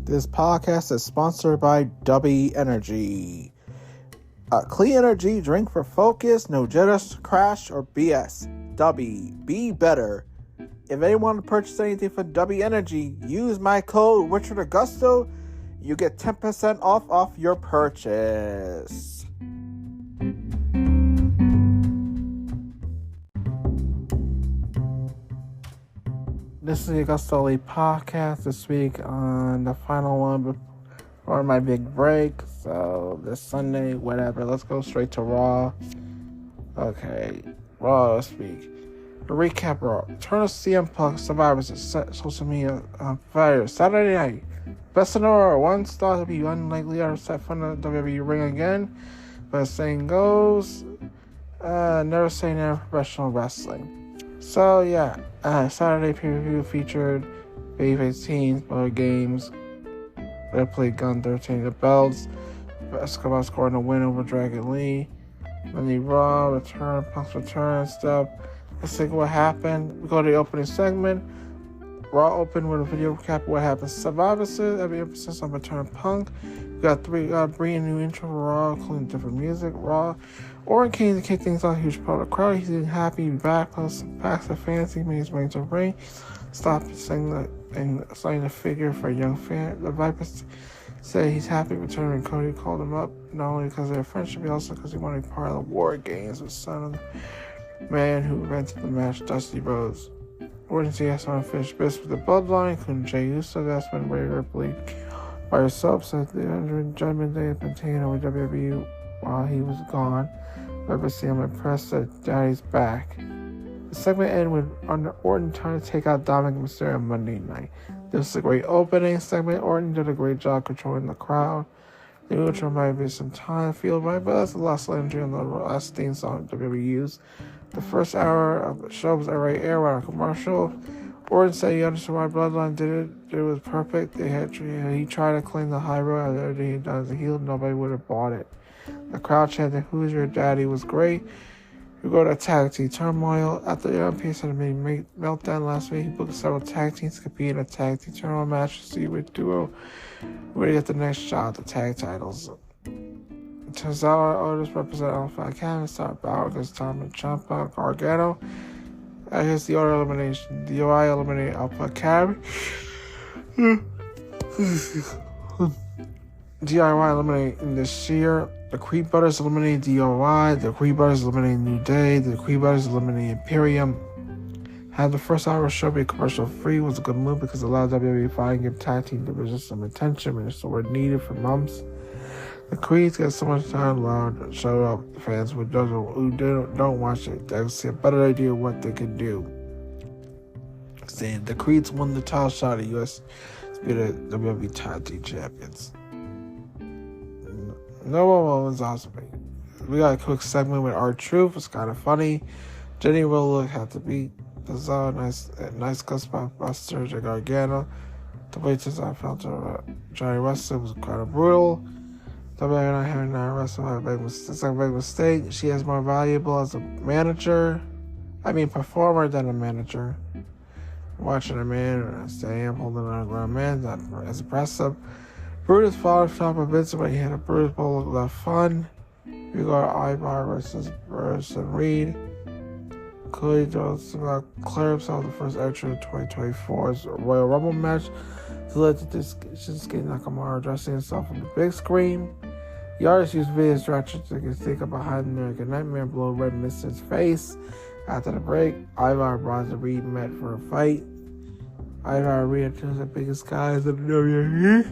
This podcast is sponsored by DUBBY Energy. A clean energy drink for focus, no jitters, crash, or BS. DUBBY, be better. If anyone wants to purchase anything from DUBBY Energy, use my code RichardAugusto. You get 10% off your purchase. This is the AgostoAllElite Podcast this week on the final one before my big break. So this Sunday, whatever. Let's go straight to Raw. Okay, Raw this week. To recap Raw. Turn of CM Punk Survivors set social media on fire. Saturday night. Best in order. One star to be unlikely to set from the WWE ring again. But as saying goes, never say never professional wrestling. So yeah, Saturday pay-per-view featured Babyface teams, Blood Games, Ripley, Gunther, changing the belts, Escobar scoring a win over Dragon Lee, then the Raw return, Punk's return and stuff. Let's see what happened. We go to the opening segment. Raw opened with a video recap of what happened. Survivor Series, every emphasis on return Punk. We got brand new intro for Raw, including different music. Raw. Orton came to kick things off, huge part of the crowd. He's happy, back, plus packs of fans. He made his way to the ring. Stopped saying and starting to figure for a young fan. The Vipers said he's happy returning. Cody called him up, not only because of their friendship, but also because he wanted to be part of the War Games with son of the man who rented the match, Dusty Rhodes. Orton said he has some unfinished business with the Bloodline, including Jey Uso. That's when Rhea Ripley by herself said the Judgment Day has been taken over WWE while he was gone. Ever see him impressed that Daddy's back. The segment ended with Orton trying to take out Dominic Mysterio on Monday night. This was a great opening segment. Orton did a great job controlling the crowd. The intro might be some time feel right, but that's the last energy on the last theme song WWE used. The first hour of the show was already aired without a commercial. Orton said he understood why Bloodline did it. It was perfect. He tried to claim the high road. Everything he done as a heel, nobody would have bought it. The crowd chanted, "Who's your daddy?" was great. We go to tag team turmoil. After the MPS had a mini meltdown last week, he booked several tag teams to compete in a tag team turmoil match to see which duo would get the next shot at the tag titles. Tozawa Otis represent Alpha Academy, Star Bauer against Tom and Ciampa, Gargano. Here's the order elimination. DUI eliminated Alpha Academy. DIY eliminated this year. The Creed Brothers eliminated DOI. The Creed Brothers eliminated New Day. The Creed Brothers eliminated Imperium. Had the first hour of show be commercial free was a good move because it allowed WWE to finally give tag team division some attention when it's the word needed for months. The Creeds got so much time allowed to show up the fans who don't watch it. They see a better idea of what they could do. Saying the Creeds won the title shot at US to be the WWE tag team champions. No one was awesome. We got a quick segment with R-Truth. It's kind of funny. Jenny Rowland had to beat the nice gust buster to Gargano. The way I felt Johnny Wrestler was kind of brutal. WWE not having that wrestle it's a big mistake. She is more valuable as a performer than a manager. Watching a man stand holding on a ground man, not as impressive. Brutus followed top of Vince when he had a Brutus Bowl of left fun. We got Ivar versus Reed. Cody Jones clear himself the first entry of 2024's Royal Rumble match to lead to Shinsuke Nakamura dressing himself on the big screen. The artist used video directions to get stick up behind American Nightmare blow red mist his face. After the break, Ivar and Reed met for a fight. Ivar and Reed are two of the biggest guys in the WWE.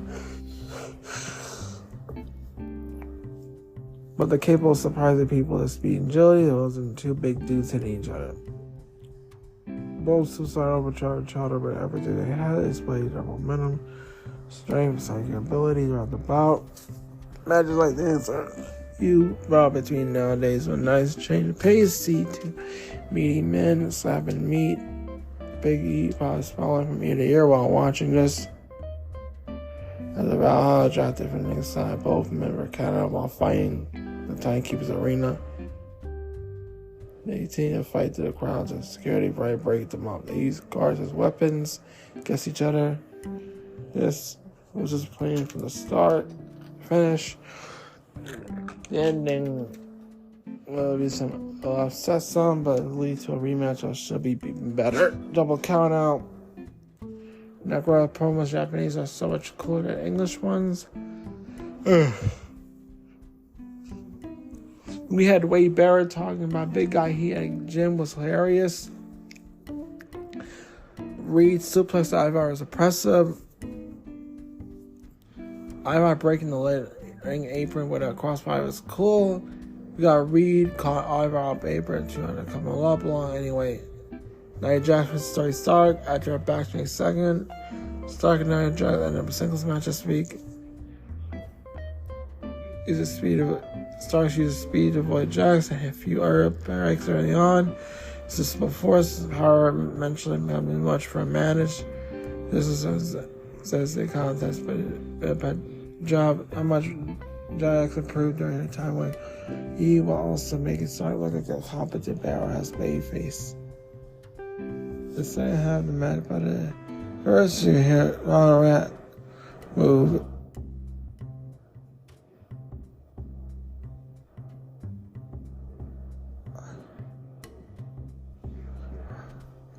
But they're capable of surprising people with speed and agility. There wasn't two big dudes hitting each other. Both two started overcharging each other, but everything they had displayed their momentum, strength, psychic ability throughout the bout. Matches like this are few brought between nowadays with nice change of pace. See two meaty men slapping meat. Big E probably smiling from ear to ear while watching this. As the Valhalla drafted from the side, both men were cut out while fighting the Timekeepers Arena. They continue to fight to the crowds and security break them up. They use guards as weapons against each other. This was just playing from the start, finish. The ending will be will upset some, but lead to a rematch that should be even better. Double count out. Necro promos Japanese are so much cooler than English ones. We had Wade Barrett talking about big guy he and Jim was hilarious. Reed suplex Ivar was oppressive. Ivar breaking the ring apron with a crossbody was cool. We got Reed caught Ivar up apron trying to come up long anyway. Nia Jax versus Stark after a backstage second. Stark and Nia Jax ended up a singles match this week. Stark uses speed to avoid Jax and hit a few other breaks early on. This is before power eventually not been much for a manage. This is says the contest, but a bad job. How much Jax improved during a time when he will also make it start look like a competent powerhouse babyface. The second half of the match, but first you hear Ronald Rat move.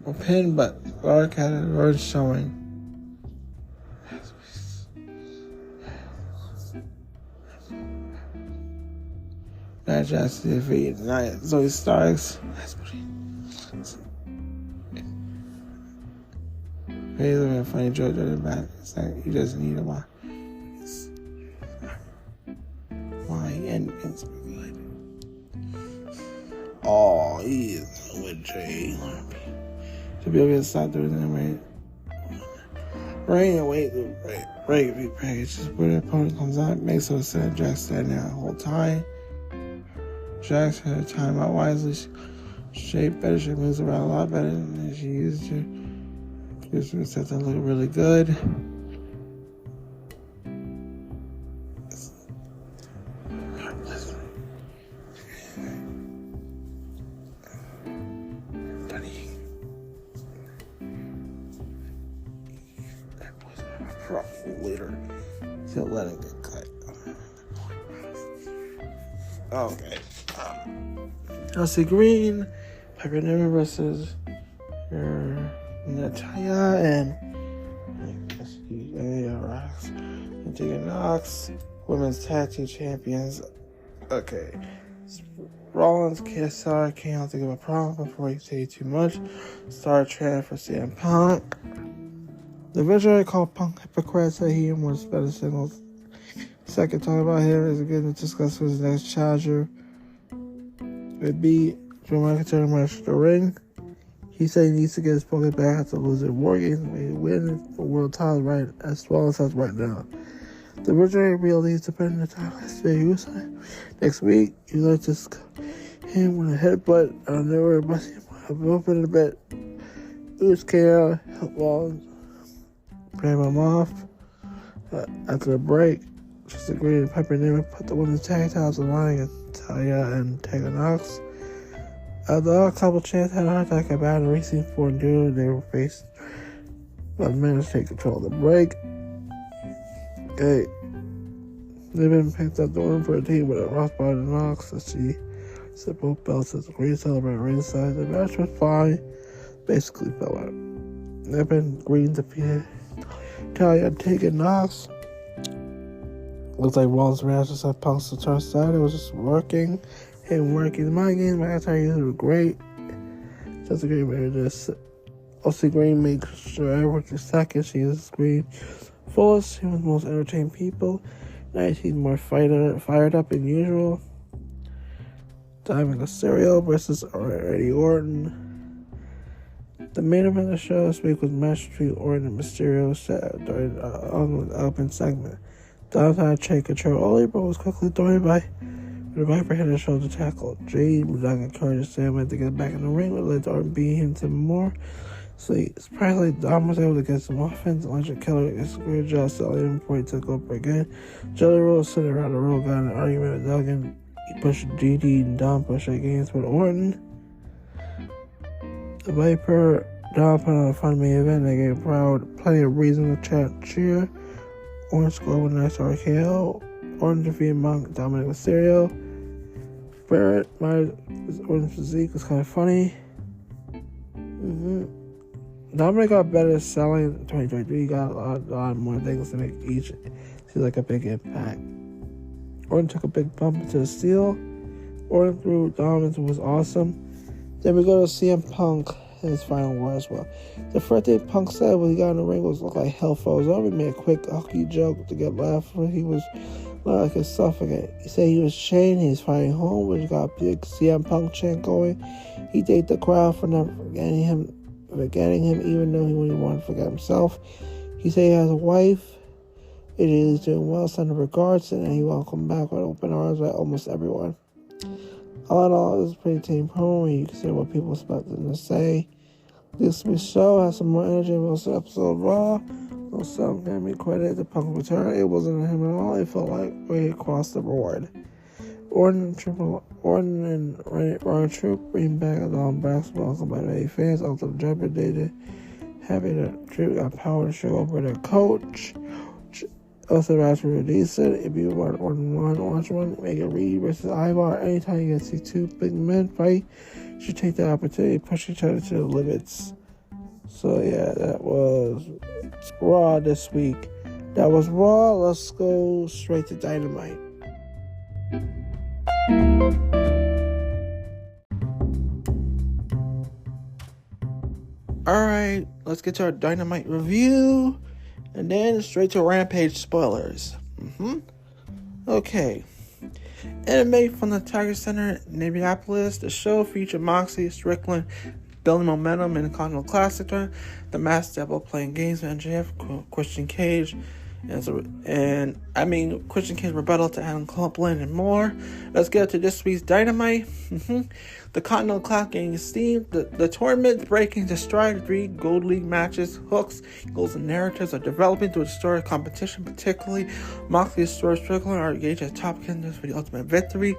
A pin, but Clark had a word showing. Nia Jax defeated Zoe Starks. Really a funny joke in the back. It's like you just need a why. Why and it's good. Oh, he is with Jay. To be able to stop doing that, right away, right package. Just where the opponent comes out, makes no sense. Jax standing there the whole time. Jax had a timeout wisely. She moves around a lot better than she used to. Gives me something that look really good. Later, he'll let it get cut. Okay. Chelsea Green, Piper Niven versus Natalia and Knox, women's tag team champions. Okay. Rollins, KSR, can't have to give a promo before you say too much. Start training for CM Punk. The visionary called Punk hypocrite, said he was better singles. Second, talking about him is again to discuss his next challenger. It be Drew McIntyre match the ring. He said he needs to get his Punk back after losing War Games when he win for world title right as well as right now. The visionary released defending the title next week. You like to him with a headbutt. I don't know where it must have opened a bit. It was KO, help Rollins. Ran him off. After the break, just agreed to Piper Niven put the women's tag titles on the line against Talia and Tegan Knox. The couple chance had a heart attack about the racing for duo they were faced. But managed to take control of the break. Okay. Niven picked up the win for a team with a crossbar to Knox as she set both belts as the Green celebrate ringside. The match was fine. Basically fell out. Niven Green defeated Talia and Tegan Knox. Looks like Rollins match just had Punk's to turn side. It was just working. Him working. My game, McIntyre was great. Just a great way to this. Chelsea Green makes sure everyone's second. She is Green fullest. She was the most entertaining people. Now she's more fired up than usual. Diamond Mysterio versus Eddie Orton. The main event of the show this week was match between Orton and Mysterio set during the open segment. Downtown take control only, but was quickly thrown by the Viper hit a shoulder tackle. Jade was not encouraged Sam to get back in the ring, but let Orton beat him some more. So surprisingly, Dom was able to get some offense. Electric Killer is a great job selling him before he took over again. Jelly Roll sitting around the road got in an argument with Duggan. He pushed GD and Dom pushed against with Orton. The Viper, Dom put on a fun main event. They gave Proud plenty of reason to cheer. Orange scored with a nice RKO. Orange defeated Monk, Dominic Mysterio. Barrett, my Orange physique was kind of funny. Dominic got better at selling in 2023. He got a lot more things to make each see like a big impact. Orton took a big bump into the steel. Orton through dominance was awesome. Then we go to CM Punk, his final word as well. The first thing Punk said when he got in the ring was look like hell froze over. He made a quick hockey joke to get laughed when he was like a suffocate. He said he was chained, he was fighting home, which got a big CM Punk chant going. He thanked the crowd for not forgetting him, even though he wouldn't want to forget himself. He said he has a wife. He's doing well, sending regards, and he welcomed back with open arms by almost everyone. All in all, it was a pretty tame promo, and you can see what people expected him to say. This week's show has some more energy than most episode of Raw. Also, I'm giving me credit to Punk return. It wasn't him at all. It felt like way across the board. Orton and Ryan Troop bring back a long basketball welcome by the fans. Also, Jeopardy having a Troop got power to show over their coach. Also, after release it, if you want Orton watch one, make it Reed versus Ivar. Anytime you can see two big men fight, you should take that opportunity to push each other to the limits. So, yeah, that was Raw this week. That was Raw. Let's go straight to Dynamite. Alright, let's get to our Dynamite review. And then straight to Rampage spoilers. Okay. Anime from the Tiger Center in Indianapolis. The show featured Moxley, Strickland, building momentum in the Continental Classic. The Masked Devil playing games with MJF, Christian Cage, Christian Cage rebuttal to Adam Copeland and more. Let's get to this week's Dynamite. The Continental Classic gaining steam. The tournament breaking to stride. 3 Gold League matches, hooks, goals, and narratives are developing through the story of competition. Particularly, Moxley's story Strickland are engaged as top contenders for the ultimate victory.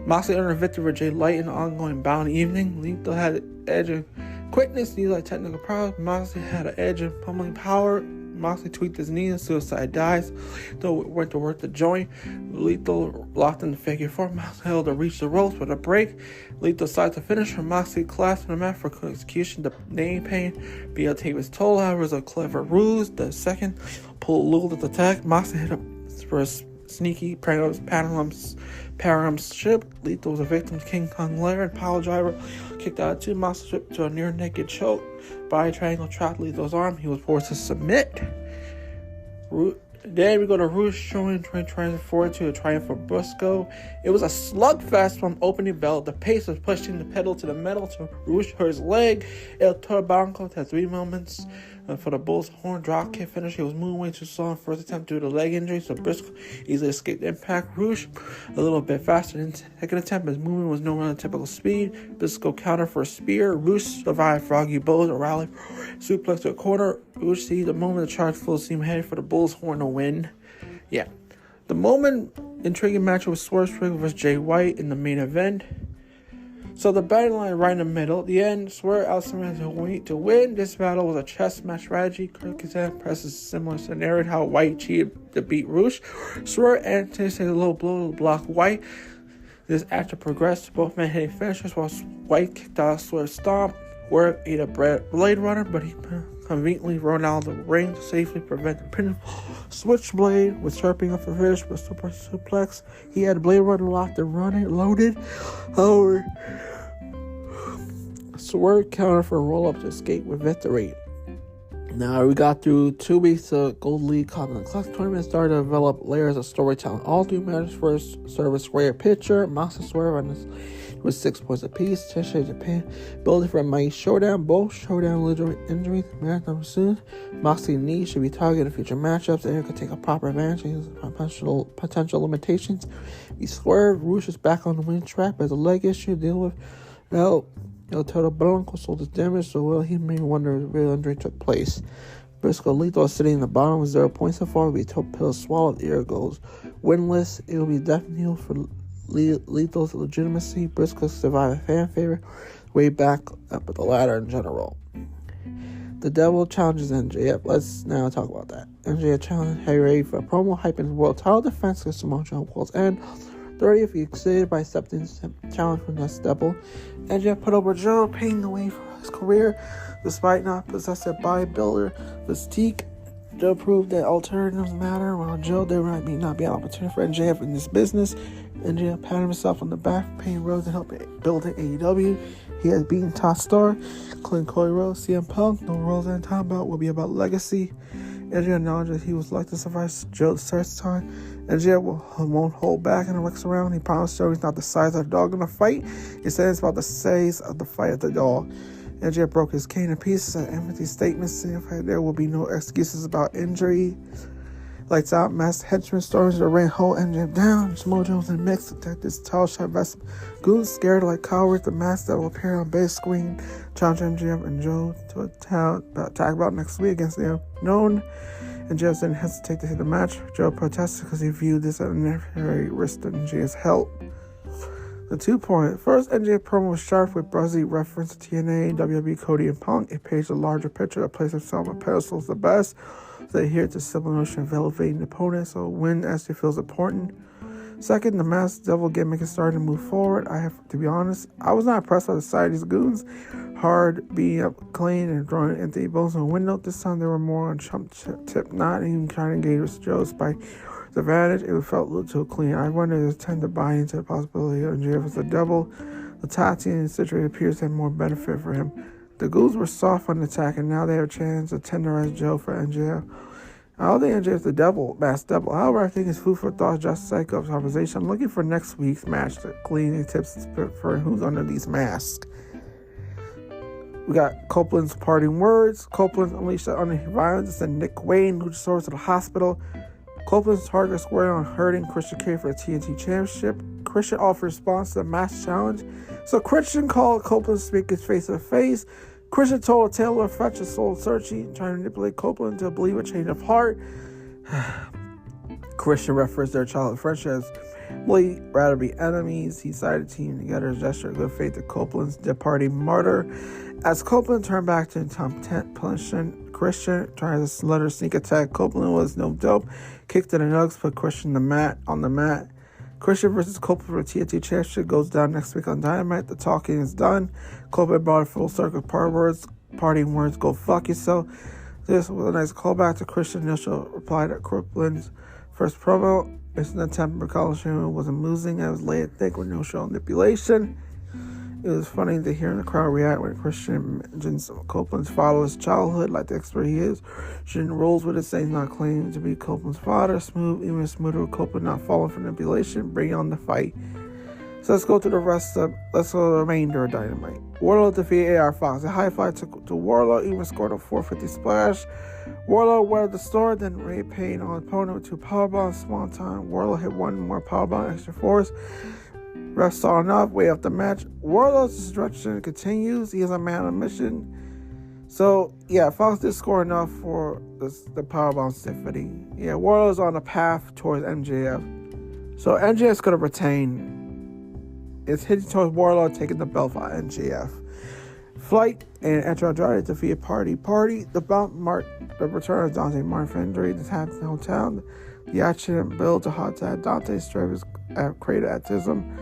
Moxley earned a victory for Jay Light in the ongoing bound evening. Lethal had an edge of quickness, neither like technical prowess. Moxley had an edge of pummeling power. Moxley tweaked his knee and suicide dives. Though went to work the joint. Lethal locked in the figure 4. Moxley held to reach the ropes with a break. Lethal decided to finish her. Moxley clasped him out for execution. The name pain. BL take his toll. However, was a clever ruse. The second pulled Lethal to attack. Moxley hit him for a sneaky panorama ship. Lethal was a victim to King Kong Lair and Pile Driver. Kicked out 2. Moxley stripped to a near naked choke. Body triangle trapped Lethal's arm. He was forced to submit. Then we go to Roosh showing trying forward to a triumph for Briscoe. It was a slugfest from opening bell. The pace was pushing the pedal to the metal to Roosh hurt his leg. El Toro Blanco had 3 moments for the Bull's horn drop kick finish. He was moving way too slow in first attempt due to leg injury, so Briscoe easily escaped the impact. Roosh a little bit faster in second attempt. His movement was nowhere on typical speed. Briscoe countered for a spear. Roosh survived Froggy Bows, a rally suplex to a corner. Roosh seized the moment to charge full steam ahead for the Bull's horn to win. Yeah. The moment intriguing match was Swerve Strickland versus Jay White in the main event. So the battle line right in the middle. At the end, Swerve outsmarted to win. This battle was a chess match strategy. Kyrgyzstan presses a similar scenario how White cheated to beat Roosh. Swerve anticipated a low blow to block White. This after progressed, both men hitting finishers while White kicked out Swerve's stomp. Swerve ate a Blade Runner, but he conveniently rolled out of the ring to safely prevent the pinfall. Switchblade was chirping up for finish with super suplex. He had Blade Runner locked and loaded. However, Swerve counter for a roll-up to escape with victory. Now we got through 2 weeks of Gold League Continental Classic tournament, started to develop layers of storytelling. All 3 matches first serve a square picture. Moxley Swerve on this with 6 points apiece. Tisha Japan building for a mighty showdown. Both showdown literal injuries. Marathon soon. Moxley knee should be targeted in future matchups. And could take a proper advantage of his potential limitations. He Swerve. Roosh is back on the win track, but has a leg issue to deal with. Now, El Toro Blanco sold his damage, so well, he may wonder if the real injury took place. Briscoe Lethal is sitting in the bottom with 0 points so far. We took pills swallowed. Here goes. Winless. It will be definitely for Lethal's legitimacy. Briscoe survived a fan favorite way back up at the ladder in general. The Devil challenges NJF. Let's now talk about that. NJF challenged Harry ready for a promo hyping world title defense against Samoa Joe World's End. 30th, he exceeded by accepting the challenge from the Devil. NJF put over Joe, paving the way for his career. Despite not possessing bodybuilder physique, Joe proved that alternatives matter. While Joe, there might not be an opportunity for NJF in this business. NJF patted himself on the back, paying Rose to help build an AEW. He has beaten top star, including Cody Rhodes, CM Punk. No Rose and time bout will be about legacy. NJF acknowledged that he was like to survive Joe's first time. NJF won't hold back in the next round. He promised Joe he's not the size of the dog in the fight. He said it's about the size of the fight of the dog. NJF broke his cane in pieces and empty statements saying there will be no excuses about injury. Lights out, masked henchman storms the ring, hold NJF down. Samoa Joe's in the mix, attacked this tall shot vest. Goons scared like cowards, the mask that will appear on big screen. Challenge MJF and Joe to attack about next week against the unknown. NJF didn't hesitate to hit the match. Joe protested because he viewed this as a necessary risk to NJF's help. The 2 point. First, NJF promo was sharp with Bruzzy reference to TNA, WWE, Cody, and Punk. It paints a larger picture that places himself on pedestal as the best. So they adhere to simple notion of elevating the opponent, so win actually feels important. Second, the Masked Devil gimmick is starting to move forward. I have to be honest, I was not impressed by the sight of these goons. Hard beating up clean and throwing empty balls in the window. This time they were more on chump tip, not even trying to engage with Joe's by the advantage. It felt a little too clean. I wonder if they tend to buy into the possibility of MJF as the Devil. The tag team situation appears to have more benefit for him. The Ghouls were soft on the attack, and now they have a chance to tenderize Joe for NJF. I don't think NJF is the Devil, Masked Devil. However, I think it's food for thought, just like a conversation. I'm looking for next week's match to clean and tips for who's under these masks. We got Copeland's parting words. Copeland unleashed on violence and Nick Wayne, who just to the hospital. Copeland's target squared on hurting Christian Cage for the TNT Championship. Christian offered response to the mask challenge. So Christian called Copeland to speak his face to face. Christian told Taylor to fetch his soul searching, trying to manipulate Copeland to believe a change of heart. Christian referenced their childhood friendship as really rather be enemies. He decided to team together as a gesture of good faith to Copeland's departing martyr. As Copeland turned back to Tom punishing Christian, trying to let her sneak attack. Copeland was no dope. Kicked to the nugs, put Christian on the mat. Christian versus Copeland for TNT Championship goes down next week on Dynamite. The talking is done. Copeland brought a full circle parting words, go fuck yourself. This was a nice callback to Christian initial reply to Copeland's first promo. It's an attempt for Colin Sherman wasn't losing. I was laid thick with no show manipulation. It was funny to hear the crowd react when Christian mentions Copeland's father's childhood, like the expert he is. Shin rolls with it, saying not claiming to be Copeland's father. Even smoother with Copeland not falling for manipulation. Bring on the fight. So let's go to the remainder of Dynamite. Warlow defeated AR Fox. A high fly to Warlow, even scored a 450 splash. Warlow weathered the storm, then Ray Payne on opponent with 2 powerbombs. Small time. Warlow hit 1 more powerbomb, extra force. Ref saw enough, way up the match. Warlow's destruction continues. He is a man on mission. So, yeah, Fox did score enough for the powerbomb symphony. Yeah, Warlow's on a path towards MJF. So, MJF's going to retain. It's heading towards Warlow, taking the belt for MJF. Flight and Andrade defeated Party. The bout marked the return of Dante Martin for injury. This happened in the hometown. The action built to hot tag. Dante Stravis created autism.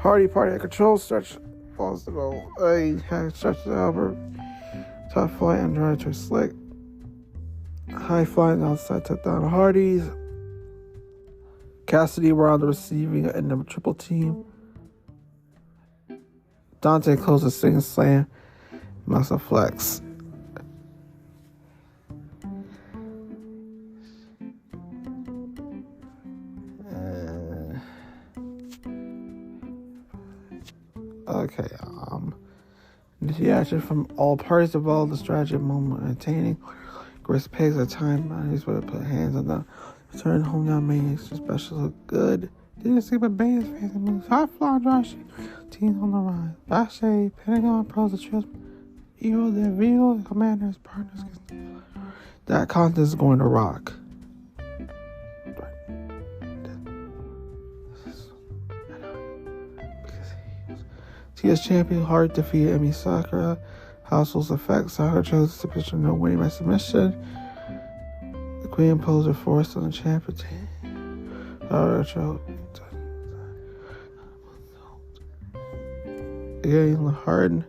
Party had control, stretch, falls to go. He had stretched the Albert. Top flight, Andrade to slick. High flying outside, took down the Hardys. Cassidy were on the receiving end of a triple team. Dante closed the sing slam. Muscle flex. Okay, the action from all parties involved, the strategy moment entertaining. Chris pays a time, he's going to put hands on the return home down maniacs, special look good. Didn't see but Bane's fancy moves. High fly, dry shit. Teams on the rise. Bashay, Pentagon, pros, the trip. Eagle, the Vigo, the commanders, partners. That contest is going to rock. TS champion Hart defeated Emi Sakura. Households effect. Soccer chose to picture no winning by submission. The Queen imposed her force on the champion team. Soccer chose. Again, Harden.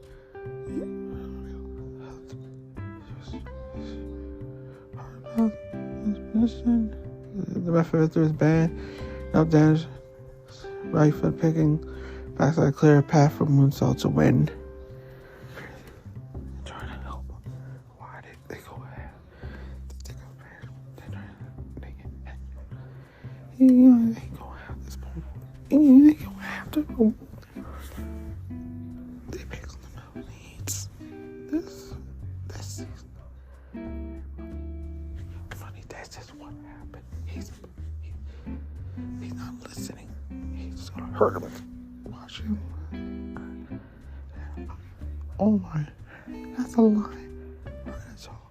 The method is banned. No damage. Right foot picking. Backside clear a path for moonsault to win. Trying to help them. Why did they go ahead? They go have this point. They go have to. They pick on them out needs. This season. Funny, that's just what happened. He's not listening. He's just gonna hurt him. Watch him. Oh my, that's a lie. That's all.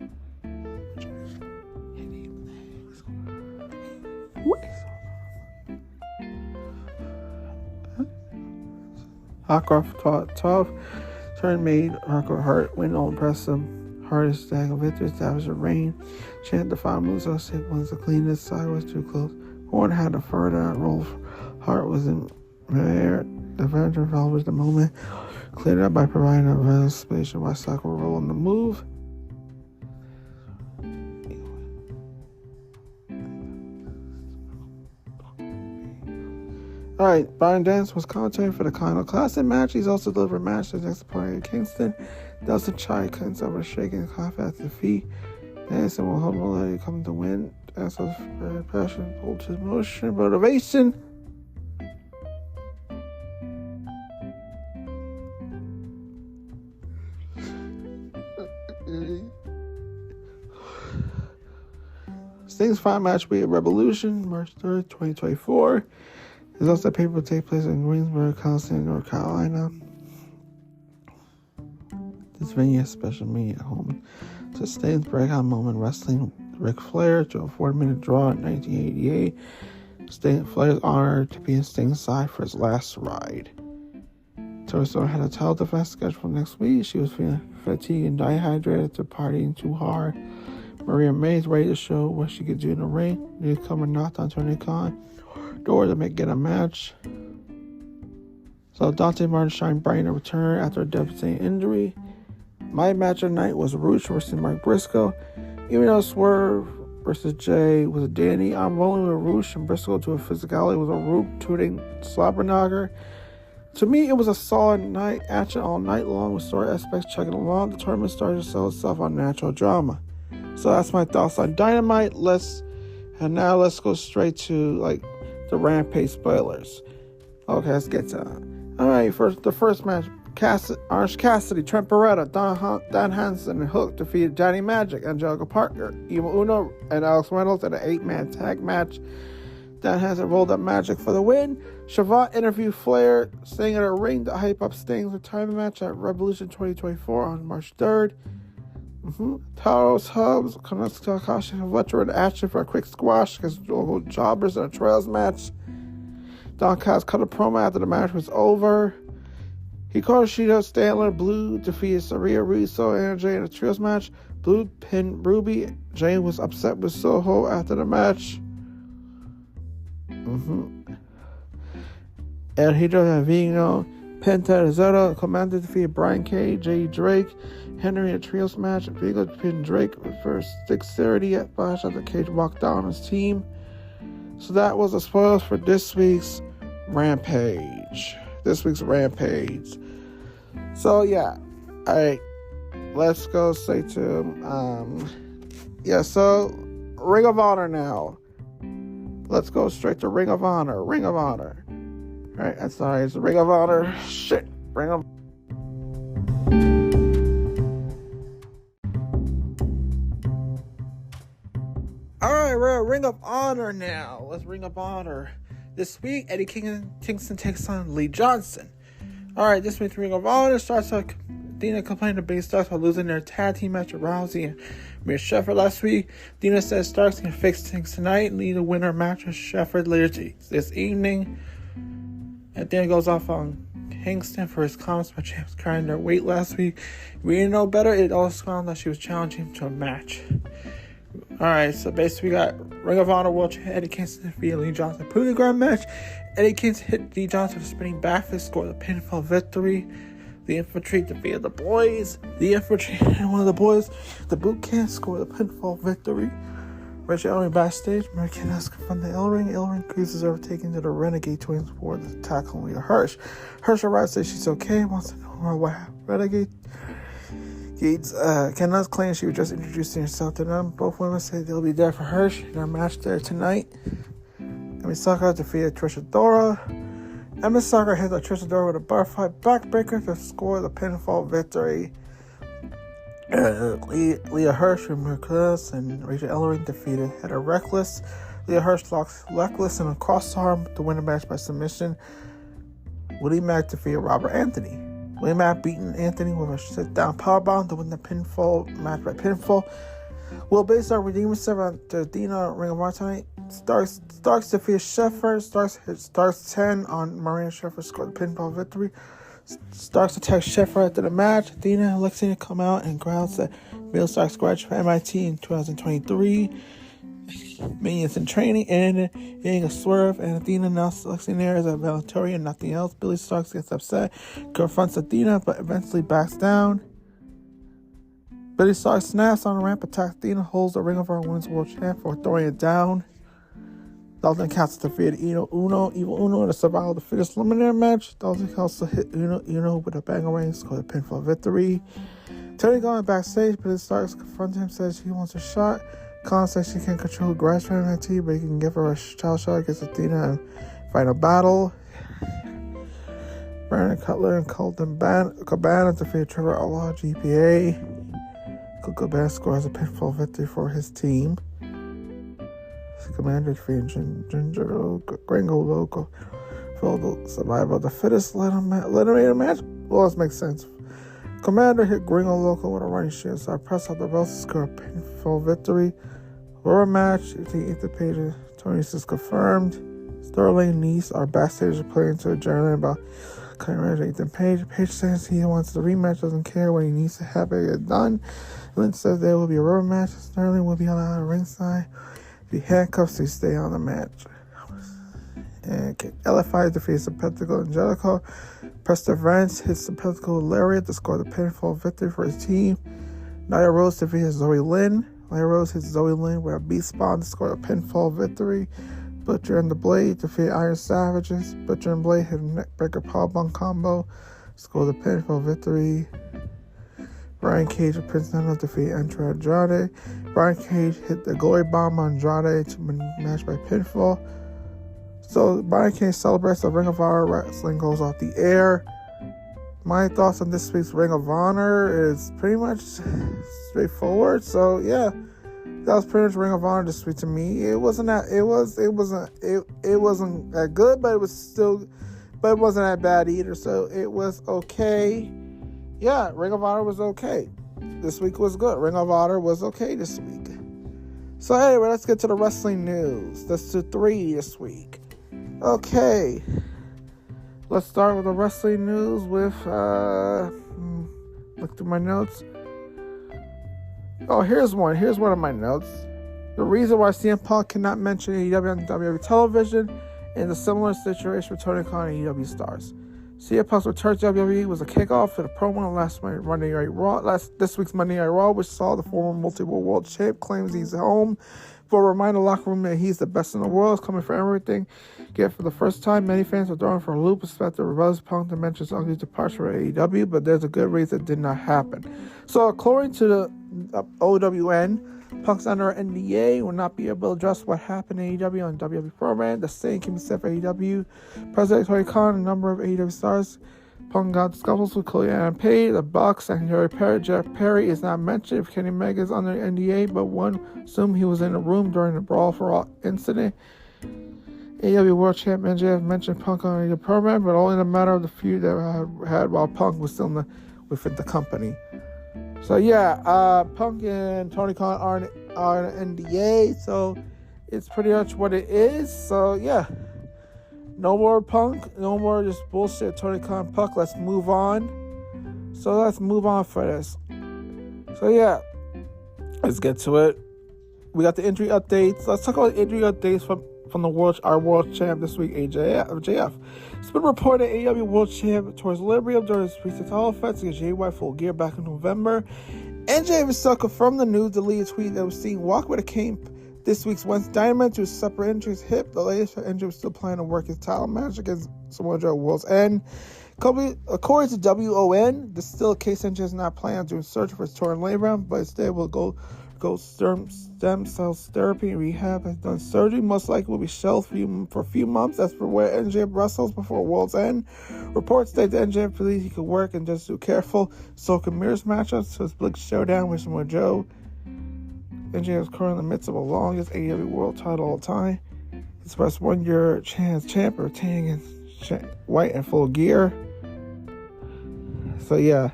Hawkcroft taught tough. Turn made Hawkcroft Hart win all impressive. Hardest stack of victory established a reign. Chant the final moves so safe one's the cleanest. Side was too close. Horn had a further roll. Hart was in air. The veteran followers the moment. Cleared up by providing a reservation while Sock will roll on the move. Alright, Brian Dance was commentating for the Continental Classic match. He's also delivered a match to the next opponent in Kingston. Dustin Chai couldn't stop with shaking cough at the feet. Dancing will help him come to win. Dance was very passion, pulled his motion, motivation. Sting's final match will be at Revolution, March 3rd, 2024. There's also a paper will take place in Greensboro, Coliseum, North Carolina. This venue has special meaning at home to Sting's breakout moment wrestling Ric Flair to a 4-minute draw in 1988. Flair's honored to be in Sting's side for his last ride. Torso had a title defense scheduled for next week. She was feeling fatigued and dehydrated after partying too hard. Maria May's ready to show what she could do in the ring. Newcomer knocked on Tony Khan door to make it a match. So Dante Martin shined bright in a return after a devastating injury. My match of the night was Roosh versus Mark Briscoe. Even though Swerve versus Jay was a dandy, I'm rolling with Roosh and Briscoe to a physicality with a root-tooting slobber knocker. To me, it was a solid night, action all night long with story aspects chugging along. The tournament started to sell itself on natural drama. So that's my thoughts on Dynamite. Let's go straight to the Rampage spoilers. Okay, let's get to it. Alright, the first match. Orange Cassidy, Trent Beretta, Don Hansen, and Hook defeated Johnny Magic, Angelica Parker, Evil Uno, and Alex Reynolds in an 8-man tag match. Don Hansen rolled up Magic for the win. Shavat interviewed Flair, staying in a ring to hype up Sting's retirement match at Revolution 2024 on March 3rd. Taros Hubs, Takashi and Fletcher in action for a quick squash against local jobbers in a Trails match. Don Callis cut a promo after the match was over. Hikaru Shida, Stanler, Blue defeated Saraya Russo and Jay in a Trails match. Blue pinned Ruby. Jane was upset with Soho after the match. El Hidro Avino, Penta Risotto, Commander defeated Brian K, J. Drake, Henry in a Trios match. Vigo pinned Drake for 6:30 at Bosch after Cage walked down his team. So that was the spoilers for this week's Rampage. So yeah, alright, let's go straight to so Ring of Honor now. Let's go straight to Ring of Honor. Alright, I'm sorry, it's Ring of Honor. Shit, Ring of Alright, we're at Ring of Honor now. Let's Ring of Honor. This week, Eddie Kingston takes on Lee Johnson. Alright, this week's Ring of Honor starts out Dina complained to Big Starks about losing their tag team match with Rousey and Rhea Sheffield last week. Dina says Starks can fix things tonight and lead a winner match with Sheffield later this evening. And then goes off on Hingston for his comments about James carrying their weight last week. We didn't know better. It also found that she was challenging him to a match. Alright, so basically we got Ring of Honor World Champion Eddie Kingston defeated Lee Johnson Proving Ground match. Eddie Kingston hit Lee Johnson with a spinning back fist, scored a pinfall victory. The Infantry defeated the Boys. The Infantry and one of the Boys, the Boot Camp, scored a pinfall victory. Rich Ellering backstage. American has confronted Ellering. Ellering accuses her of taking to the Renegade Twins for the attack on Leah Hirsch. Hirsch arrives, says she's okay, wants to know what happened. Renegade Gates cannot claim she was just introducing herself to them. Both women say they'll be there for Hirsch in their match there tonight. Emi Sakura defeated Trish Adora. Emi Sakura hit Trish Adora with a butterfly backbreaker to score the pinfall victory. Leah Hirsch from Merciless and Rachel Ellering defeated Heather Reckless. Leah Hirsch locks Reckless in a crossarm to win the match by submission. Willie Mack defeated Robert Anthony. Willie Mack beating Anthony with a sit-down powerbomb to win the pinfall match by pinfall. Will Baystar redeem himself on Dina Ring of Honor tonight. Starks defeated Shepard. Starks 10 on Marina Shepard scored the pinfall victory. Starks attacks Shepard after the match. Dina and Lexington come out and growls that Bill Starks graduated from MIT in 2023. Minions in training and getting a swerve, and Athena announced Lexington as a valedictorian and nothing else. Billy Starks gets upset, confronts Athena, but eventually backs down. Billy Starks snaps on the ramp, attacks Athena, holds the Ring of Honor Women's World Champ for throwing it down. Dalton Castle defeated Evil Uno in a survival of the fittest eliminator match. Dalton Castle hit Uno with a bangarang, scored a pinfall victory. Tony going backstage, Billy Starks confronts him, says he wants a shot. Khan says she can't control grass from MIT, but he can give her a child shot against Athena and fight a battle. Brandon Cutler and Colton Cabana defeated Trevor Allah GPA. Cabana scores a pinfall victory for his team. Commander defeated Ginger Gringo Loco for the survival of the fittest eliminator match. Well, this makes sense. Commander hit Gringo Loco with a running shield, so I pressed out the belts to score a pinfall victory. For a match, the page, Tony is confirmed. Sterling and Nice are backstage playing to a journal about cutting Ethan Page. Page says he wants the rematch, doesn't care when he needs to have it done. Lynch says there will be a rubber match. Sterling will be allowed at ringside. If he handcuffs, he stay on the match. And LFI defeats the Pentacle and Jericho. Preston Vance hits the Pentacle Lariat to score the pinfall victory for his team. Nia Rose defeats Zoe Lynn. Nia Rose hits Zoe Lynn with a beast spawn to score a pinfall victory. Butcher and the Blade defeat Iron Savages. Butcher and Blade hit a neckbreaker powerbomb combo, score the pinfall victory. Brian Cage and Prince Nana defeat Andrade Andrade. Brian Cage hit the Glory Bomb on Andrade to win the match by pinfall. So Brian Cage celebrates the Ring of Honor. Wrestling goes off the air. My thoughts on this week's Ring of Honor is pretty much straightforward. So yeah, that was pretty much Ring of Honor this week to me. It wasn't that good, but it wasn't that bad either. So it was okay. Yeah, Ring of Honor was okay. This week was good. Ring of Honor was okay this week. So anyway, let's get to the wrestling news. Let's do 3 this week. Okay. Let's start with the wrestling news with, look through my notes. Oh, here's one. Here's one of my notes. The reason why CM Punk cannot mention AEW on WWE television is a similar situation with Tony Khan and AEW stars. CM Punk's return to WWE was a kickoff to the promo on this week's Monday Night Raw, which saw the former multiple world champ claims he's home. For a reminder, the locker room that he's the best in the world, is coming for everything. Yet for the first time, many fans were thrown for a loop, expecting Rebellious Punk to mention his ugly departure at AEW, but there's a good reason it did not happen. So according to the OWN, Punk's under an NDA, will not be able to address what happened in AEW on WWE program. The same can be said for AEW. President Tony Khan and a number of AEW stars. Punk got scuffles with Cody and Page, the Bucks, and Jerry Perry. Jeff Perry is not mentioned if Kenny Omega is under NDA, but one assumed he was in the room during the Brawl for All incident. AEW World Champ NJF mentioned Punk on the program, but only in a matter of the feud that had while Punk was still within the company. So yeah, Punk and Tony Khan are an NDA, so it's pretty much what it is. So yeah, No more Punk. No more just bullshit Tony Khan Puck. Let's move on. So let's move on for this. So yeah, let's get to it. We got the injury updates. Let's talk about injury updates from our world champ this week, JF. It's been reported AEW World Champ towards Liberty during his recent title offense against JY Full Gear back in November. NJ himself confirmed the news, deleted tweet that was seen walk with a cane this week's Wednesday Dynamite to suffer injury his hip. The latest for NJ was still planning to work his title match against Samoa Joe at World's End. According to WON, this is still a case NJ is not planning on doing surgery for his torn labrum, but instead will go stem cell therapy and rehab. Has done surgery, most likely will be shelved for a few months. That's for where NJ wrestles before World's End. Reports state that NJ believes he could work and just be careful so can mirrors matchups to his big showdown with Samoa Joe. NJ is currently in the midst of the longest AEW world title all time. His first 1 year champ retaining against White and Full Gear. So yeah.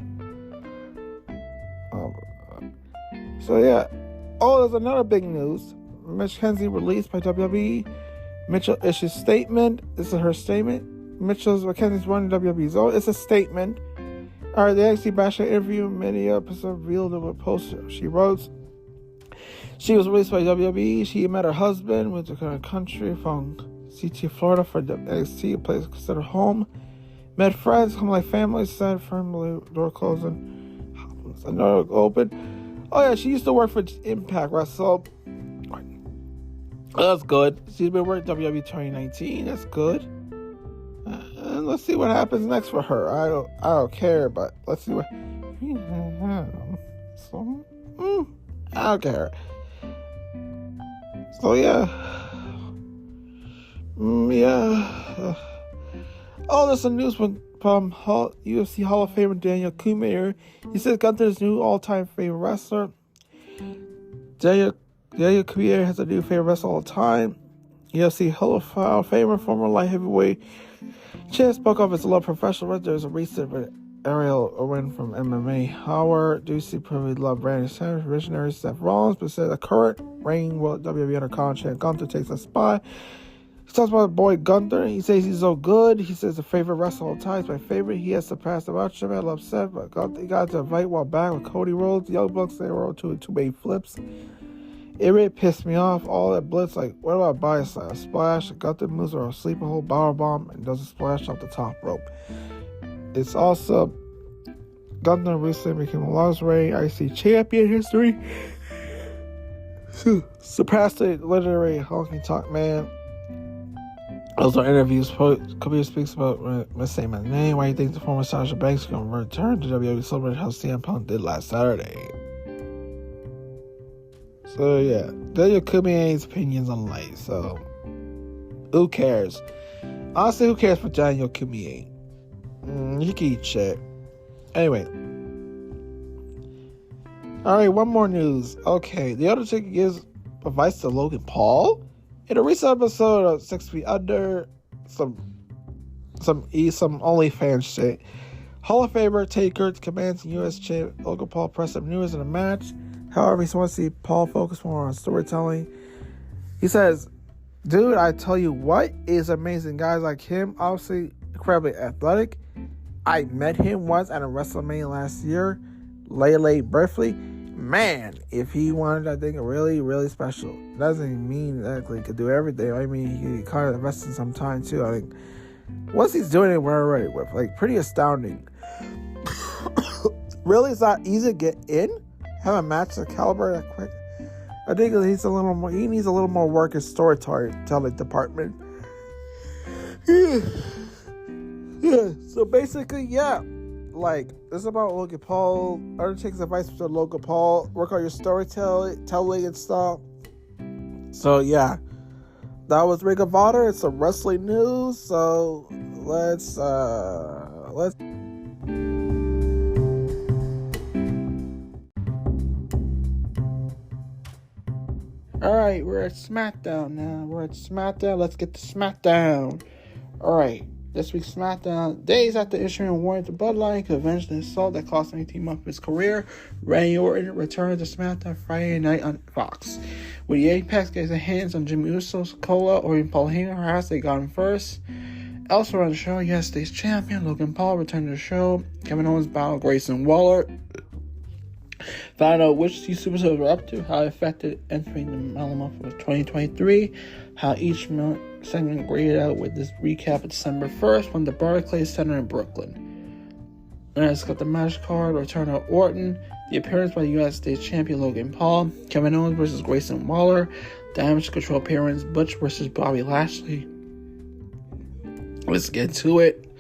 Oh, there's another big news. Mitch Kenzie released by WWE. Mitchell issues statement. This is her statement. Mackenzie's running WWE's own. It's a statement. Alright, the NXT Bachelor interview, many episodes revealed in a post she wrote. She was released by WWE. She met her husband, went to the country from CT, Florida for NXT, a place considered home. Met friends, come like family, said firmly, door closing, another open. Oh yeah, she used to work for Impact Wrestle. That's good. She's been working WWE 2019. That's good. And let's see what happens next for her. I don't care, but let's see what. I don't care. So yeah. Oh, there's some news from UFC Hall of Famer Daniel Cormier. He says Gunther's new all-time favorite wrestler. Daniel Cormier has a new favorite wrestler all the time. UFC Hall of Famer, former light heavyweight champ, spoke of his love professional wrestler. There's a recent Ariel win from MMA. Howard, Ducey probably loved Randy Savage, visionary Seth Rollins, but said the current reigning World WWE under contract Gunther takes a spot. He talks about the boy Gunther. He says he's so good. He says the favorite wrestler of all time is my favorite. He has surpassed the Macho Man. I love Seth, but he got to fight while back with Cody Rhodes. The Young Bucks, they were two made flips. It really pissed me off. All that blitz, like, what about body slam? Splash, Gunther moves or a sleeper hold, power bomb, and does a splash off the top rope. It's also Gunther recently became the longest reigning IC champion in history. Surpassed the legendary Honky Tonk Man. Also, interviews, Cormier speaks about saying my name, why he thinks the former Sasha Banks is going to return to WWE, celebrating how CM Punk did last Saturday. So, yeah, Daniel Cormier's opinions on life, so who cares? Honestly, who cares for Daniel Cormier? You can eat shit. Anyway. Alright, one more news. Okay, The Undertaker gives advice to Logan Paul. In a recent episode of 6 Feet Under, some OnlyFans shit, Hall of Famer Taker commands U.S. champ Logan Paul press up news in a match. However, he wants to see Paul focus more on storytelling. He says, dude, I tell you what is amazing. Guys like him, obviously incredibly athletic. I met him once at a WrestleMania last year, Lele Berkeley. Man, if he wanted, I think, really, really special. Doesn't mean that he could do everything. I mean, he kind of invested some time, too. I think once he's doing it, we're already with. Like, pretty astounding. Really, it's not easy to get in. Have a match the caliber that quick. I think he needs a little more work in storytelling department. Yeah. So basically, yeah. Like, this is about Logan Paul. Undertaker's advice to Logan Paul. Work on your storytelling and stuff. So, yeah. That was Ring of Honor. It's some wrestling news. So, let's... Alright, we're at SmackDown now. Let's get to SmackDown. Alright. This week's SmackDown, days after issuing warning to Bloodline could avenge the assault that cost him 18 months of his career, Randy Orton returned to SmackDown Friday night on Fox. With the Apex getting their hands on Jimmy Uso's Cola or even Paul Heyman, perhaps they got him first. Elsewhere on the show, United States champion Logan Paul returned to the show. Kevin Owens battled Grayson Waller. Found out which these superstars were up to, how it affected entering the Mellow Month of 2023, how each segment graded out with this recap of December 1st from the Barclays Center in Brooklyn. And it's got the match card, return of Orton, the appearance by the United States champion Logan Paul, Kevin Owens versus Grayson Waller, Damage Control appearance, Butch versus Bobby Lashley. Let's get to it.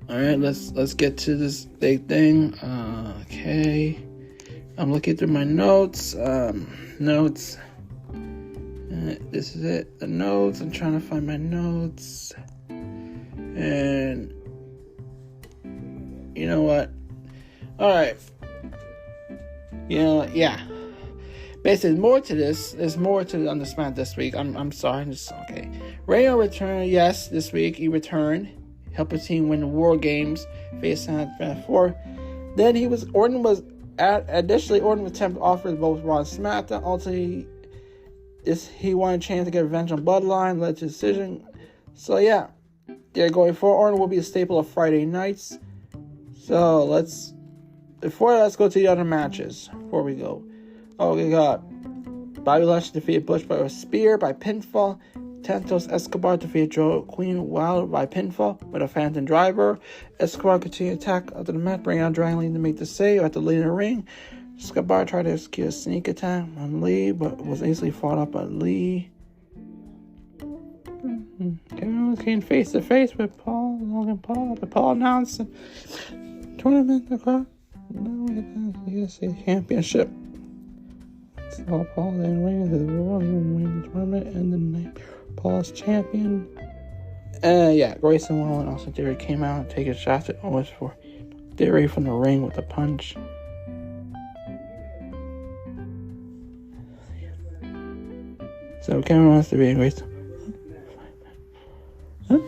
Alright, let's get to this big thing. Okay. I'm looking through my notes. This is it. The notes. I'm trying to find my notes. And you know what? Alright. Yeah. Basically, there's more to this. There's more to on the SmackDown this week. I'm sorry. Okay. Romero returned. Yes, this week he returned. Helped the team win the War Games. Face on 4. Then Orton was attempted to offer both Raw and SmackDown. Ultimately, he wanted a chance to get revenge on Bloodline. Led to decision. So yeah, they're going forward. Orton will be a staple of Friday nights. So let's go to the other matches before we go. Oh, we got Bobby Lashley defeated Butch by a spear by pinfall. Santos Escobar defeated Joe Queen Wilder by pinfall with a Phantom Driver. Escobar continued to attack after the match, bringing out Dragon to make the save at the lead in the ring. Escobar tried to execute a sneak attack on Lee, but was easily fought up by Lee. Came face to face with Logan Paul. The Paul announced the tournament. The crowd. USA Championship. So Paul then ran into the Raw. He won the tournament and the night Paul's champion. Grayson Waller and also Jericho came out and taking shots at Owens for Theory from the ring with a punch. So Kevin wants to be in Grayson. Huh?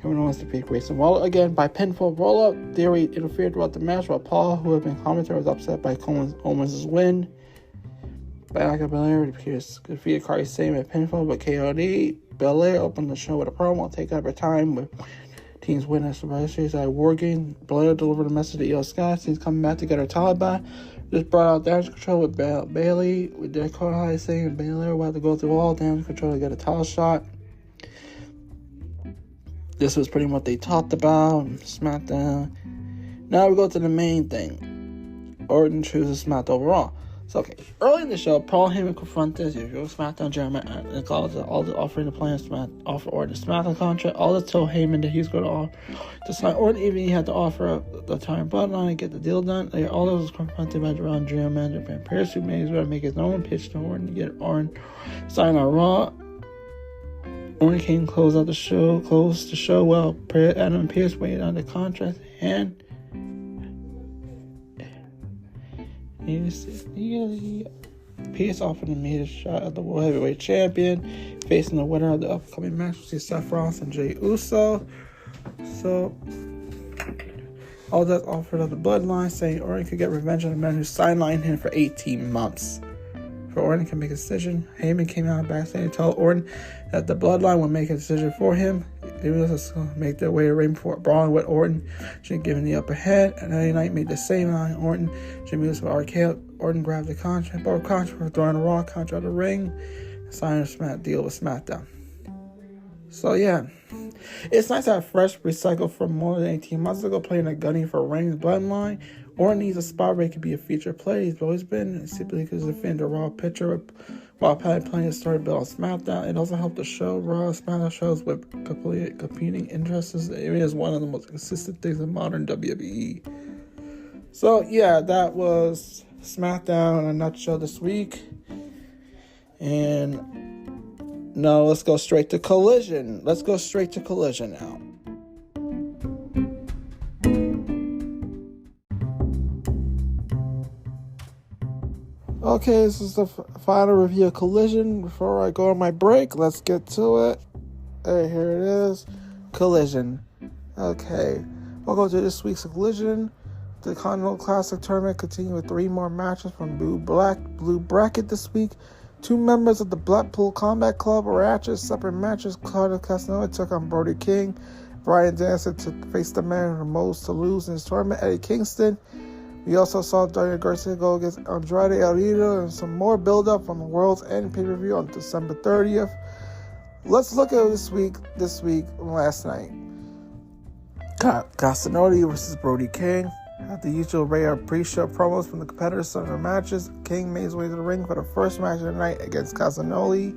Kevin wants to beat Grayson Waller again by pinfall roll-up. Theory interfered throughout the match while Paul, who had been commentator, was upset by Owens' win. Bianca Belair defeated Carly Sane at pinfall but KOD. Belair opened the show with a promo, taking up her time with team's winner Survivor Series at War Game. Belair delivered a message to Io Sky. She's coming back to get her title back. Just brought out Damage Control with Bayley. With Jericho saying Belair will have to go through all Damage Control to get a title shot. This was pretty much what they talked about. SmackDown. Now we go to the main thing. Orton chooses SmackDown Raw. So, okay. Early in the show, Paul Heyman confronted, as usual, SmackDown Jeremy and called all the offering the plans to offer Orton the SmackDown contract. All that told Heyman that he's going to sign Orton, even he had to offer the time Bloodline and get the deal done. All that was confronted by Jerome General Manager Van Pierce, who made his way to make his own pitch to Orton to get Orton signed on Raw. Orton came close the show while Adam Pearce waited on the contract and Pearce offered him a shot at the World Heavyweight Champion, facing the winner of the upcoming match, which is Seth Rollins and Jey Uso. So, all that offered of the Bloodline, saying Orton could get revenge on the man who sidelined him for 18 months. For Orton can make a decision, Heyman came out backstage and told Orton that the Bloodline would make a decision for him. They would also make their way to ring for Braun with Orton, Jim giving the upper hand. And LA Knight made the same line. Orton, Jimmy was for RKO. Orton grabbed the contract, both contract, throwing the Raw contract out of the ring, signing a deal with SmackDown. So yeah, it's nice to have fresh recycled from more than 18 months ago, playing a gunning for Reigns' Bloodline. Orton needs a spot where he could be a featured player. He's always been, simply because of the Raw picture while playing a story built on SmackDown. It also helped the show, Raw SmackDown shows with competing interests. It is one of the most consistent things in modern WWE. So yeah, that was SmackDown in a nutshell this week. And now let's go straight to Collision. Let's go straight to Collision now. Okay, this is the final review of Collision. Before I go on my break, let's get to it. Hey, here it is. Collision. Okay, we'll go to this week's Collision. The Continental Classic Tournament continued with 3 more matches from Blue Bracket this week. 2 members of the Blackpool Combat Club were at separate matches. Claudio Castagnoli took on Brody King. Brian Dancer to face the man who most to lose in his tournament, Eddie Kingston. We also saw Daniel Garcia go against Andrade El Idolo and some more build-up on the World's End pay-per-view on December 30th. Let's look at this week last night. Castagnoli versus Brody King. Had the usual array of pre-show promos from the competitors on their matches. King made his way to the ring for the first match of the night against Castagnoli.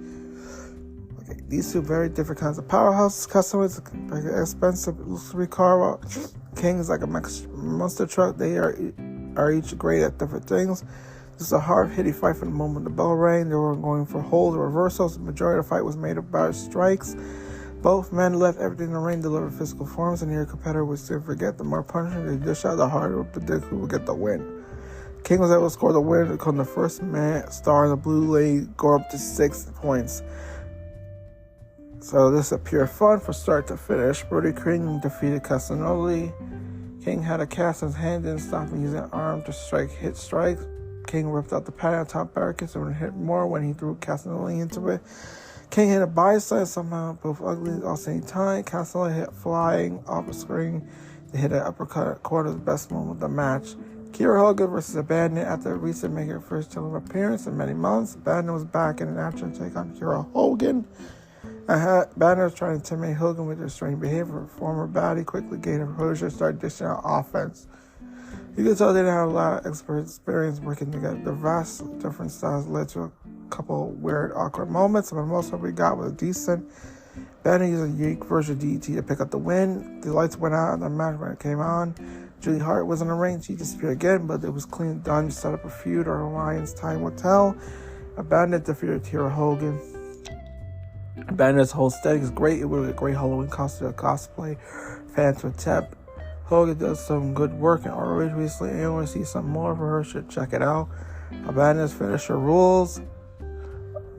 Okay, these two very different kinds of powerhouses. Castagnoli's like an expensive luxury car, while King is like a monster truck. They are each great at different things. This is a hard-hitting fight from the moment the bell rang. They were going for holds or reversals. The majority of the fight was made about strikes. Both men left everything in the ring, delivered physical forms, and your competitor would still forget. The more punishment they dish out, the harder to predict who would get the win. King was able to score the win to become the first man star in the blue league, go up to 6 points. So this is a pure fun from start to finish. Brody King defeated Castagnoli. King had a cast in his hand, didn't stop him using an arm to hit strikes. King ripped out the padding on top barricades and hit more when he threw Castagnoli into it. King hit a bicep, somehow both ugly at the same time. Castagnoli hit flying off the screen. They hit an uppercut at quarter, the best moment of the match. Kiera Hogan versus a Bandit after recent making her first television appearance in many months. Bandit was back in an action take on Kiera Hogan. Bandit was trying to intimidate Hogan with their strange behavior. Former baddie quickly gained composure and started dishing out offense. You can tell they didn't have a lot of experience working together. The vast different styles led to a couple weird, awkward moments, but most of what we got was decent. Bandit used a unique version of DDT to pick up the win. The lights went out and the match when it came on. Julie Hart was in the ring. She disappeared again, but it was clean done to set up a feud. Our alliance time will tell. Bandit defeated Kiera Hogan. Bandit's whole aesthetic is great. It would be a great Halloween costume cosplay. Fans would tap. Hogan does some good work in ROH recently. Anyone want to see some more of her should check it out. Bandit's finisher rules.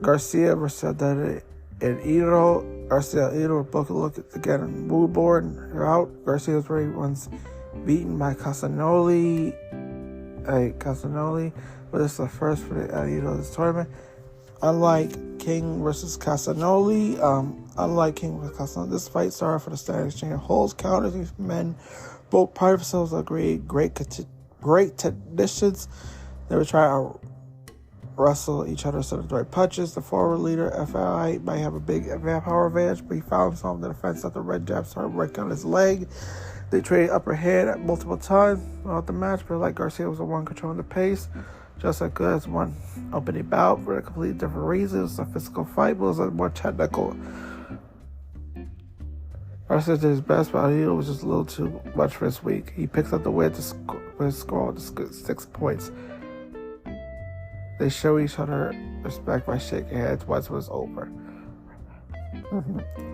Garcia versus El Idolo. Garcia and Idolo both look together on the mood board and they're out. Garcia was already once beaten by Castagnoli. But this is the first for the El Idolo this tournament. Unlike King versus Castagnoli, this fight started for the standard exchange of holds, counters. These men both pride themselves on great technicians. They were trying to wrestle each other instead of the right punches. The forward leader, FI, might have a big power advantage, but he found himself in the defense after red jab started working on his leg. They traded upper hand at multiple times throughout the match, but like Garcia was the one controlling the pace. Just as good as one opening bout for a completely different reason. It was a physical fight, but it was more technical. Garcia did his best, but it was just a little too much for this week. He picks up the win to score 6 points. They show each other respect by shaking hands once it was over.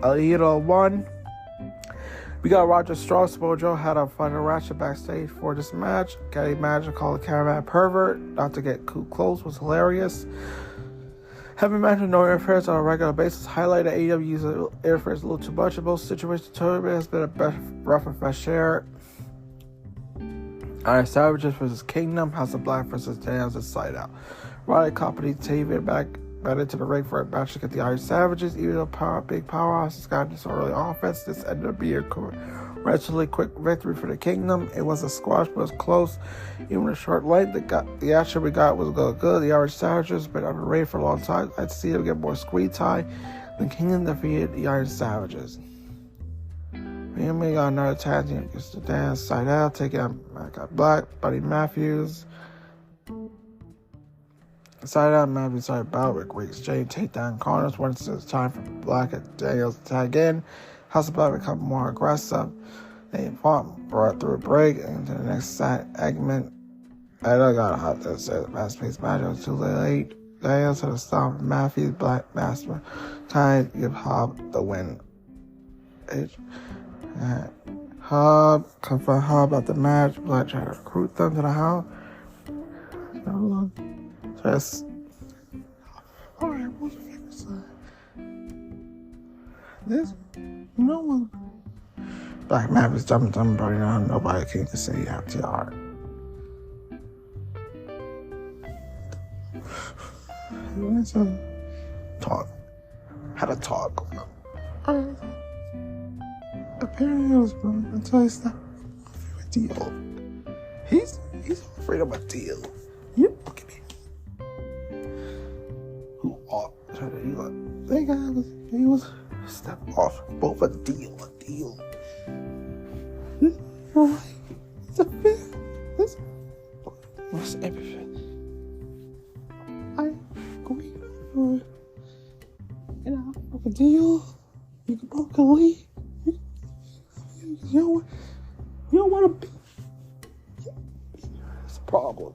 El Idolo won. We got Roger Strong's Mojo had a final ratchet backstage for this match. Getty Magic called the cameraman pervert. Not to get too close was hilarious. Having mentioned no interference on a regular basis highlighted AEW uses interference a little too much in most situations. The tournament has been a breath of fresh air. Iron Savages versus Kingdom. House of Black versus Daniels Inside Out. Roddy accompanied Taven back into the ring for a match against the Iron Savages. Even though big powerhouses got this early offense, this ended up being a relatively quick victory for the Kingdom. It was a squash, but it was close. Even with a short length, the action we got was good. The Iron Savages have been underrated for a long time. I'd see them get more screen time. The Kingdom defeated the Iron Savages. We got another tag team against the Dance Side Out, taking out Black, Buddy Matthews. Side Out, Matthews side bout with great exchange, takedown corners. Once it's time for Black and Daniels to tag in, House of Black become more aggressive. They brought through a break into the next segment. I don't got a hot to say the fast-paced match was too late. Daniels had to stop Matthews, Black Master, trying to give Hobb the win. Hobb confront Hobb at the match. Black tried to recruit them to the house. Just alright, what's the favorite side? This no one. Black Mavericks jumping somebody down. Nobody came to say FTR. went to talk. Had a talk. Apparently it was wrong until he stopped a deal. He's afraid of a deal. You look at me. Who ought to he was a step off both a deal. It's a fair. What's everything? I'm going for a deal. You can both leave. You don't want to be. It's a problem.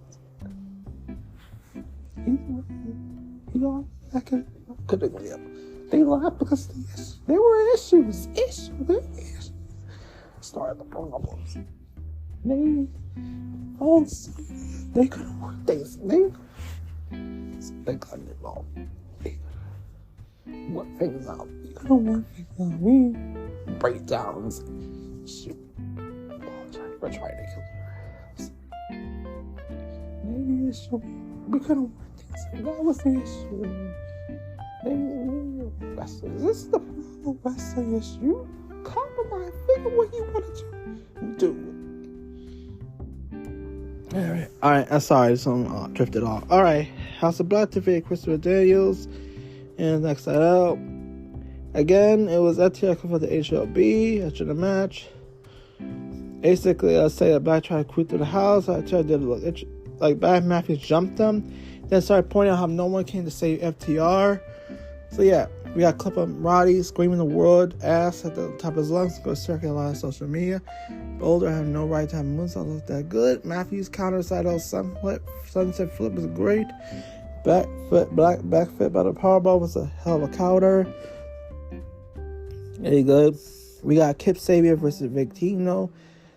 They laughed because there were issues. Started the problems. They couldn't work things. They couldn't involve. Work things out. You couldn't work things out. We breakdowns. Shoot. We're trying to kill you. Maybe the issue. We couldn't work things out. That was the issue. Wrestling. This is the problem. Wrestling issue. Compromise. Figure what you want to do. Alright, I'm sorry, some drifted off. Alright, House of Black defeated Christopher Daniels and next out. Again, it was FTR for the HLB after the match. Basically, I say that Black tried to quit through the house. FTR did look like Bad Matthews jumped them. Then started pointing out how no one came to save FTR. So yeah, we got a clip of Roddy screaming the word ass at the top of his lungs. Go circulate a lot of social media. Boulder had no right to have moonsault look that good. Matthews counter side out sunset flip was great. Back foot by the powerbomb was a hell of a counter. Very good. We got Kip Sabian versus Victino.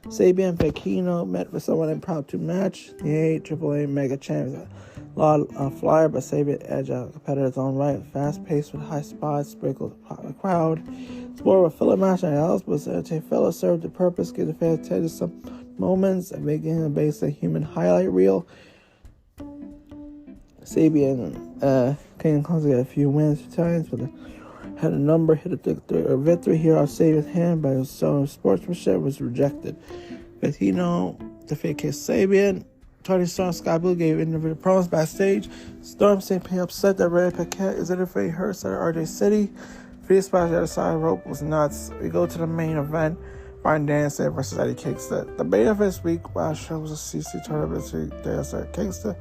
Sabian and Victino met for someone impromptu match. The AAA Mega Champs. A lot of flyer, but Sabian edge out competitor's own right. Fast paced with high spots, sprinkled the crowd. It's more of a filler match than else, but the filler served the purpose, give the fans attention some moments, and making a basic human highlight reel. Sabian came close to get a few wins a few times, but had a number, hit a victory here on Sabian's hand, but his sportsmanship was rejected. Victino defeated Kip Sabian. Tony Storm Sky Blue gave individual promos backstage. Storm St. P upset that Ray Paquette is interfering her side of RJ City. Free splash the other side of the rope was nuts. We go to the main event. Brian Danielson versus Eddie Kingston. The main event this week show was a CC tournament between Danielson and Kingston.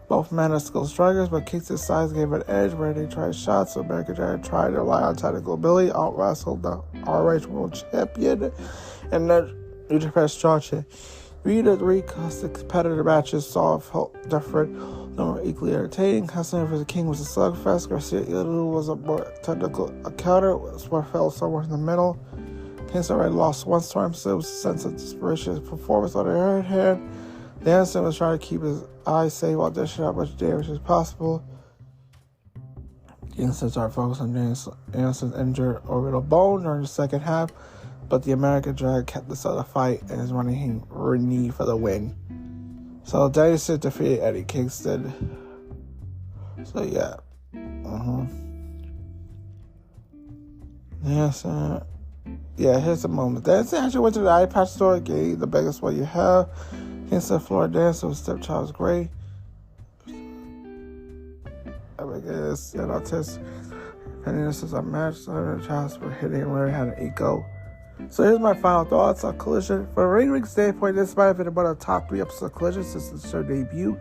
Both men are skilled strikers, but Kingston's size gave an edge where they tried shots, so American Giant tried to rely on technical ability, out-wrestled the RH World Champion and the New Japan Strong Champion. The three competitor matches saw different, no equally entertaining. Castagnoli vs. King was a slugfest. Garcia was a more technical counter. Sport fell somewhere in the middle. Kingston already lost one storm, so it was a sense of desperation. His performance on the other hand, Danielson was trying to keep his eyes safe while dishing out as much damage as possible. Kingston started focusing on Danielson's injured orbital bone during the second half, but the American Dragon kept this other fight and is running knee for the win. So Danielson defeated Eddie Kingston. So yeah. Danielson. Yeah, here's the moment. Danielson actually went to the eye patch store, gave the biggest one you have. Kingston Florida Danielson with stepchild was great. I guess, test. And this is a match. So the child was hitting and Larry had an ego. So here's my final thoughts on Collision. From a ring standpoint, this might have been about the top 3 episodes of Collision since the show debut.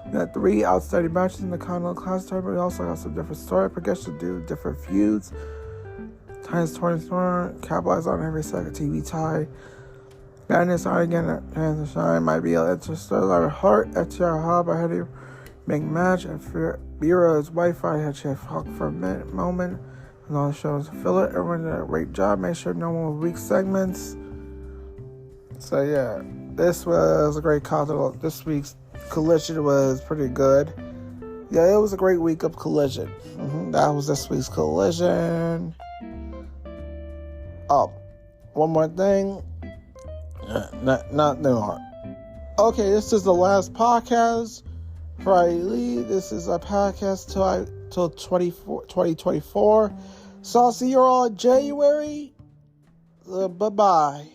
We got 3 outstanding matches in the Continental Class tournament. We also got some different story progression, do different feuds. Times 24, capitalize on every second TV tie. Madness on again at Hands of Shine might be an interesting Larry Hart, FTR Hub, I had a big match, and Bureau's Wi-Fi had Chef Hawk for a moment. And all the shows filler. Everyone did a great job. Make sure no one was weak segments. So yeah, this was a great content. This week's Collision was pretty good. Yeah, it was a great week of Collision. That was this week's Collision. Oh, one more thing. Not more. Okay, this is the last podcast. Friday Lee. This is a podcast till till 2024. So I'll see you all in January. Bye-bye.